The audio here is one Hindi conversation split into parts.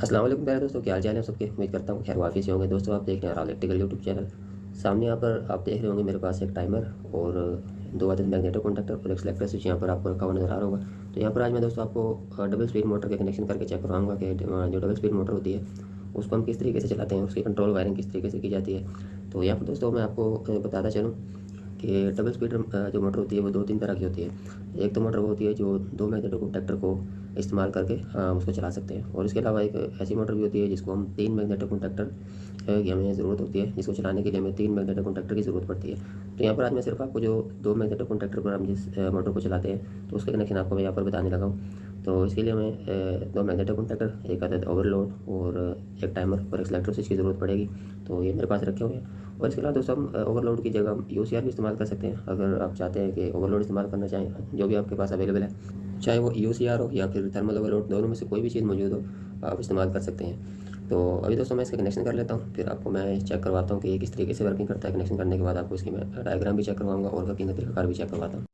अस्सलाम वालेकुम प्यारे दोस्तों, क्या हाल चाल है सबके। उम्मीद करता हूँ खैर वाफी से होंगे। दोस्तों आप देख रहे हैं राहुल इलेक्ट्रिकल यूट्यूब चैनल। सामने यहाँ पर आप देख रहे होंगे मेरे पास एक टाइमर और दो आदत मैग्नेटो कॉन्टैक्टर और एक सेलेक्टर स्विच यहाँ पर आपको रखा हुआ नजर आ रहा होगा। तो यहाँ पर आज मैं दोस्तों आपको डबल स्पीड मोटर के कनेक्शन करके चेक करवाऊंगा कि जो डबल स्पीड मोटर होती है उसको हम किस तरीके से चलाते हैं, उसकी कंट्रोल वायरिंग किस तरीके से की जाती है। तो यहाँ पर दोस्तों मैं आपको बताता चलूँ कि डबल स्पीड जो मोटर होती है वो दो तीन तरह की होती है। एक तो मोटर वो होती है जो दो मैग्नेटो कॉन्टैक्टर को इस्तेमाल करके उसको चला सकते हैं, और इसके अलावा एक ऐसी मोटर भी होती है जिसको हम तीन मैग्नेटो कॉन्टैक्टर की हमें ज़रूरत होती है, जिसको चलाने के लिए हमें तीन मैग्नेटो कॉन्टैक्टर की ज़रूरत पड़ती है। तो यहाँ पर आज मैं सिर्फ आपको जो दो मैग्नेटो कॉन्टैक्टर पर हम जिस मोटर को चलाते हैं तो उसका कनेक्शन आपको मैं यहाँ पर बताने लगा हूँ। तो इसके लिए हमें दो मैग्नेटो कॉन्टैक्टर, एक अदद ओवरलोड और एक टाइमर और एक सेलेक्टर स्विच की ज़रूरत पड़ेगी। तो ये मेरे पास रखे हुए हैं। और इसके अलावा दोस्तों हम ओवरलोड की जगह हम यूसीआर भी इस्तेमाल कर सकते हैं। अगर आप चाहते हैं कि ओवरलोड इस्तेमाल करना चाहें, जो भी आपके पास अवेलेबल है, चाहे वो यूसीआर हो या फिर थर्मल ओवरलोड, दोनों में से कोई भी चीज़ मौजूद हो आप इस्तेमाल कर सकते हैं। तो अभी दोस्तों मैं इसका कनेक्शन कर लेता हूँ, फिर आपको मैं चेक करवाता हूँ कि ये किस तरीके से वर्किंग करता है। कनेक्शन करने के बाद आपको इसकी मैं डायग्राम भी चेक करवाऊँगा और वर्किंग का तरीकाकार भी चेक करवाता हूँ।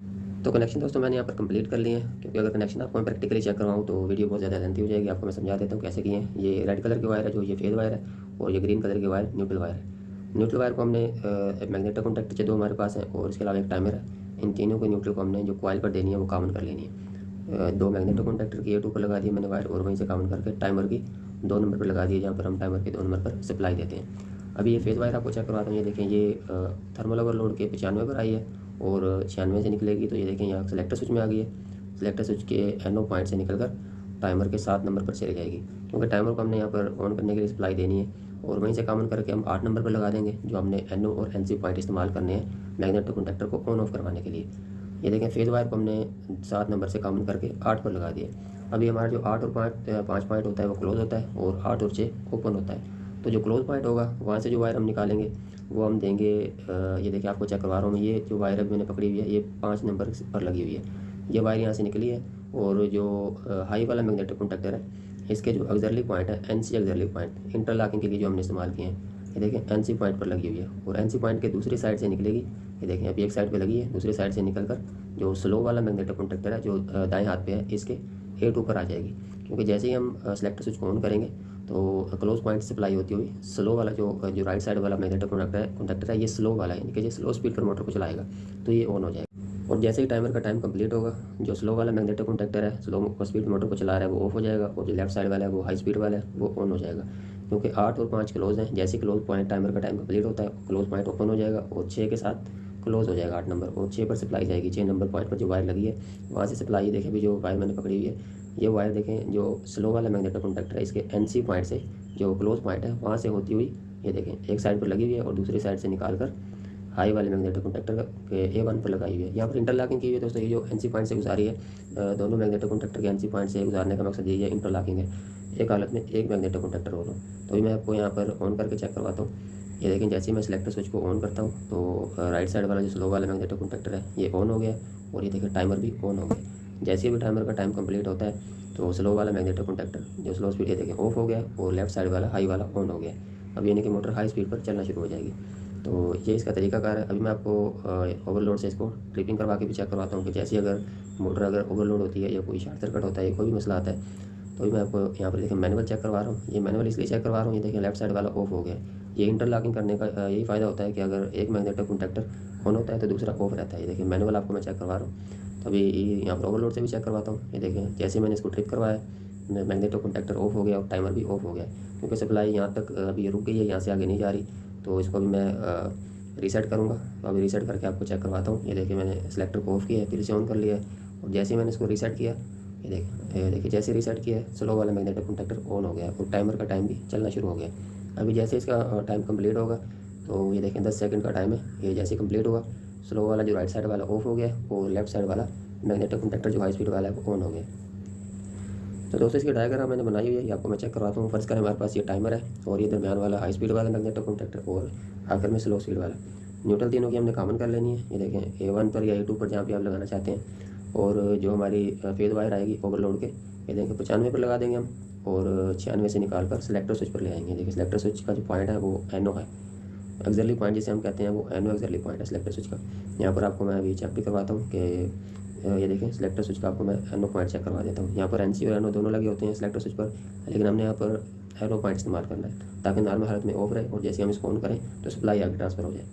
तो कनेक्शन दोस्तों मैंने यहाँ पर कंप्लीट कर लिए हैं, क्योंकि अगर कनेक्शन आपको मैं प्रैक्टिकली चेक करवाऊँ तो वीडियो बहुत ज़्यादा लेंथी हो जाएगी। आपको मैं समझा देता हूँ कैसे किए हैं। ये रेड कलर की वायर है जो ये फेज वायर है, और ये ग्रीन कलर की वायर न्यूट्रल वायर है। न्यूट्रल वायर को हमने मैग्नेटो कॉन्टैक्टर से दो हमारे पास है, और इसके अलावा एक टाइमर है। इन तीनों को न्यूट्रल को हमने जो कॉइल पर देनी है वो कामन कर लेनी है। दो मैग्नेटो कॉन्टैक्टर की A2 पर लगा दी मैंने वायर, और वहीं से कामन करके टाइमर की 2 नंबर पर लगा दी है, जहाँ पर हम टाइमर के 2 नंबर पर सप्लाई देते हैं। अभी ये फेज वायर आपको चेक करवाता हूँ। ये देखें, ये थर्मल ओवरलोड के 95 पर आई है और 96 से निकलेगी। तो ये देखें यहाँ सेलेक्टर स्विच में आ गई है। सेलेक्टर स्विच के NO पॉइंट से निकलकर टाइमर के 7 नंबर पर चली जाएगी, क्योंकि टाइमर को हमने यहाँ पर ऑन करने के लिए सप्लाई देनी है। और वहीं से कामन करके हम 8 नंबर पर लगा देंगे, जो हमने NO और NC पॉइंट इस्तेमाल करने हैं मैग्नेटो कॉन्टैक्टर को ऑन ऑफ करवाने के लिए। ये देखें, फेज वायर को हमने 7 नंबर से कामन करके 8 पर लगा दिए। अभी हमारा जो 8 और 5 पॉइंट होता है वो क्लोज होता है, और 8 और 6 ओपन होता है। तो जो क्लोज पॉइंट होगा वहाँ से जो वायर हम निकालेंगे वो हम देंगे। ये देखिए आपको चेक करवा रहा हूँ मैं, ये जो वायर अभी मैंने पकड़ी हुई है ये 5 नंबर पर लगी हुई है। ये वायर यहाँ से निकली है, और जो हाई वाला मैग्नेटो कॉन्टैक्टर है इसके जो ऑक्सिलरी पॉइंट है NC ऑक्सिलरी पॉइंट इंटरलॉकिंग के लिए जो हमने इस्तेमाल किए हैं, ये देखें NC पॉइंट पर लगी हुई है। और NC पॉइंट के दूसरी साइड से निकलेगी। ये देखें अभी एक साइड पे लगी है, दूसरी साइड से निकलकर जो स्लो वाला मैग्नेटो कॉन्टैक्टर है जो दाएं हाथ पे है इसके A2 पर आ जाएगी। क्योंकि जैसे ही हम सेलेक्टर स्विच को ऑन करेंगे तो क्लोज पॉइंट सप्लाई होती हुई स्लो वाला जो राइट साइड वाला मैग्नेटो कॉन्टैक्टर है ये स्लो वाला है, यानी कि ये स्लो स्पीड पर मोटर को चलाएगा, तो ये ऑन हो जाएगा। और जैसे ही टाइमर का टाइम कंप्लीट होगा, जो स्लो वाला मैग्नेटो कॉन्टैक्टर है स्लो स्पीड मोटर को चला रहा है वो ऑफ हो जाएगा, और जो लेफ्ट साइड वाला है वो हाई स्पीड वाला है वो ऑन हो जाएगा। क्योंकि 8 और 5 क्लोज हैं, जैसे क्लोज पॉइंट टाइमर का टाइम कंप्लीट होता है क्लोज पॉइंट ओपन हो जाएगा, और 6 के साथ क्लोज हो जाएगा 8 नंबर, और 6 पर सप्लाई जाएगी। 6 नंबर पॉइंट पर जो वायर लगी है वहाँ से सप्लाई। देखें अभी जो वायर मैंने पकड़ी हुई है ये वायर देखें जो स्लो वाला मैग्नेटो कॉन्टैक्टर है इसके NC पॉइंट से जो क्लोज पॉइंट है वहाँ से होती हुई ये देखें एक साइड पर लगी हुई है, और दूसरी साइड से निकाल कर हाई वाले मैग्नेटो कॉन्टैक्टर के A1 पर लगाई हुई है। यहाँ पर इंटरलॉकिंग की हुई है दोस्तों। ये जो NC पॉइंट से गुजारी है, दोनों मैग्नेटो कॉन्टैक्टर के NC पॉइंट से गुजारने का मकसद यही है, इंटरलॉकिंग है। एक हालत में एक मैग्नेटो कॉन्टैक्टर ऑन हो। तो अभी मैं आपको यहाँ पर ऑन करके चेक करवाता हूँ। ये देखें, जैसे ही मैं सेलेक्टर स्विच को ऑन करता हूँ तो राइट साइड वाला जो स्लो वाला मैग्नेटो कॉन्टैक्टर है ये ऑन हो गया, और ये देखिए टाइमर भी ऑन हो गया। जैसे ही भी टाइमर का टाइम कंप्लीट होता है तो स्लो वाला मैग्नेटो कॉन्टैक्टर जो स्लो स्पीड, ये देखें ऑफ हो गया, और लेफ्ट साइड वाला हाई वाला ऑन हो गया। अब यानी कि मोटर हाई स्पीड पर चलना शुरू हो जाएगी। तो ये इसका तरीकाकार है। अभी मैं आपको ओवरलोड से इसको ट्रिपिंग करवा के भी चेक करवाता हूँ कि जैसे अगर मोटर अगर ओवरलोड होती है या कोई शॉर्ट सर्किट होता है या कोई भी मसला आता है। तो अभी मैं आपको यहाँ पर देखिए मैनुअल चेक करवा रहा हूँ। ये मैनुअल इसलिए चेक करवा रहा हूँ, ये देखिए लेफ्ट साइड वाला ऑफ हो गया। ये इंटरलॉकिंग करने का यही फ़ायदा होता है कि अगर एक मैग्नेटो कॉन्टैक्टर ऑन होता है तो दूसरा ऑफ रहता है। ये देखिए मैनुअल आपको मैं चेक करवा रहा हूँ। तो अभी यहाँ पर ओवरलोड से भी चेक करवाता हूँ। ये देखें जैसे मैंने इसको ट्रिप करवाया मैग्नेटो कॉन्टैक्टर ऑफ हो गया और टाइमर भी ऑफ हो गया, क्योंकि सप्लाई यहाँ तक अभी रुक गई है, यहाँ से आगे नहीं जा रही। तो इसको अभी मैं रीसेट करूँगा। तो अभी रीसेट करके आपको चेक करवाता हूँ। ये देखिए मैंने सेलेक्टर को ऑफ किया है, फिर से ऑन कर लिया है, और जैसे ही मैंने इसको रीसेट किया ये देखिए जैसे रीसेट किया स्लो वाला मैग्नेटो कॉन्टैक्टर ऑन हो गया, और टाइमर का टाइम भी चलना शुरू हो गया। अभी जैसे इसका टाइम कंप्लीट होगा तो ये देखें 10 सेकंड का टाइम है। ये जैसे कंप्लीट हुआ स्लो वाला जो राइट साइड वाला ऑफ हो गया, और लेफ्ट साइड वाला मैग्नेटो कॉन्टैक्टर जो हाई स्पीड वाला है वो ऑन हो गया। तो दोस्तों इसकी डायग्राम मैंने बनाई हुई है, ये आपको मैं चेक करवाता हूँ। फर्स्ट करें हमारे पास ये टाइमर है, और ये दरमियान वाला हाई स्पीड वाला मैग्नेटो कॉन्टैक्टर, और आखिर में स्लो स्पीड वाला। न्यूट्रल तीनों की हमने कॉमन कर लेनी है। ये देखें A1 पर या A2 पर जहाँ पे आप लगाना चाहते हैं। और जो हमारी फेज वायर आएगी ओवरलोड के, ये देखें 95 पर लगा देंगे हम, और 96 से निकाल कर सेलेक्टर स्विच पर ले आएंगे। देखिए सेलेक्टर स्विच का जो पॉइंट है वो NO है, ऑक्सिलरी पॉइंट जिसे हम कहते हैं वो NO ऑक्सिलरी पॉइंट है सेलेक्टर स्विच का। यहाँ पर आपको मैं अभी चेक भी करवाता हूँ कि ये देखें सेलेक्टर स्विच का आपको मैं NO पॉइंट चेक करवा देता हूँ। यहाँ पर NC और NO दोनों लगे होते हैं सेलेक्टर स्विच पर, लेकिन हमने यहाँ पर एरो पॉइंट इस्तेमाल करना है ताकि नॉर्मल हालत में ऑफ रहे और जैसे हम इसको ऑन करें तो सप्लाई आगे ट्रांसफ़र हो जाए।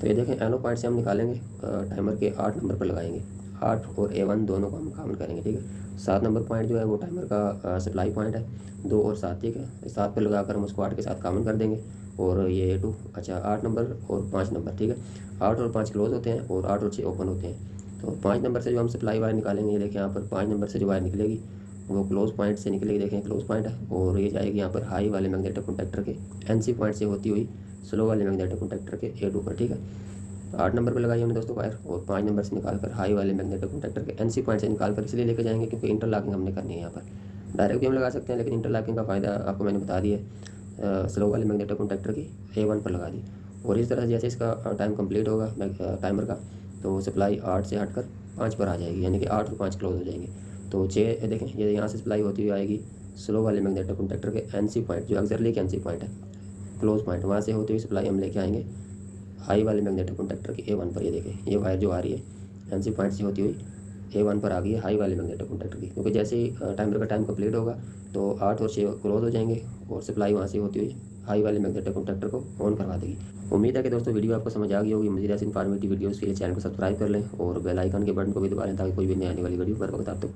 तो ये देखें एरो पॉइंट से हम निकालेंगे, टाइमर के 8 नंबर पर लगाएंगे। 8 और A1 दोनों को हम काउंट करेंगे, ठीक है। 7 नंबर पॉइंट जो है वो टाइमर का सप्लाई पॉइंट है, 2 और 7, ठीक है। 7 पर लगाकर हम उसको 8 के साथ काउंट कर देंगे और ये A2, अच्छा 8 नंबर और 5 नंबर, ठीक है। 8 और 5 क्लोज होते हैं और 8 और 6 ओपन होते हैं। तो 5 नंबर से जो हम सप्लाई वायर निकालेंगे, ये देखें यहाँ पर 5 नंबर से जो वायर निकलेगी वो क्लोज पॉइंट से निकलेगी, देखें क्लोज पॉइंट है, और ये जाएगी यहाँ पर हाई वाले मैग्नेटिक कॉन्टैक्टर के NC पॉइंट से होती हुई स्लो वाले मैग्नेटिक कॉन्टैक्टर के A2 पर, ठीक है। 8 नंबर पर लगाई हमने दोस्तों वायर और 5 नंबर से निकालकर हाई वाले मैग्नेटिक कॉन्टैक्टर के NC पॉइंट से निकालकर इसलिए लेके जाएंगे क्योंकि इंटरलॉकिंग हमने करनी है यहाँ पर। डायरेक्ट भी हम लगा सकते हैं लेकिन इंटरलॉकिंग का फ़ायदा आपको मैंने बता दिया, स्लो वाले मैग्नेटिक कॉन्टैक्टर की A1 पर लगा दी। और इस तरह से जैसे इसका टाइम कंप्लीट होगा टाइमर का, तो सप्लाई 8 से हटकर 5 पर आ जाएगी, यानी कि 8 और 5 क्लोज हो जाएंगे। तो 6 देखें ये यहाँ से सप्लाई होती हुई आएगी स्लो वाले मैग्नेटिक कॉन्टैक्टर के NC पॉइंट, जो एक्सरली के NC पॉइंट है, क्लोज पॉइंट, वहाँ से होती हुई सप्लाई हम लेके आएंगे हाई वाले मैग्नेटिक कॉन्टैक्टर की A1 पर। ये देखें ये वायर जो आ रही है NC पॉइंट से होती हुई A1 पर आ गई है हाई वाले मैग्नेटिक कॉन्टैक्टर की, क्योंकि जैसे ही टाइमर का टाइम कंप्लीट होगा तो 8 और 6 क्लोज हो जाएंगे और सप्लाई वहाँ से होती हुई हाई वाले मैग्नेटिक कॉन्टैक्टर को ऑन करवा देगी। उम्मीद है कि दोस्तों वीडियो आपको समझ आ गई होगी। मज़ीद ऐसी इन्फॉर्मेटिव वीडियोज़ के लिए चैनल को सब्सक्राइब कर लें और बेल आइकन के बटन को भी दबा लें ताकि कोई भी नई आने वाली वीडियो पर वक्त आप तक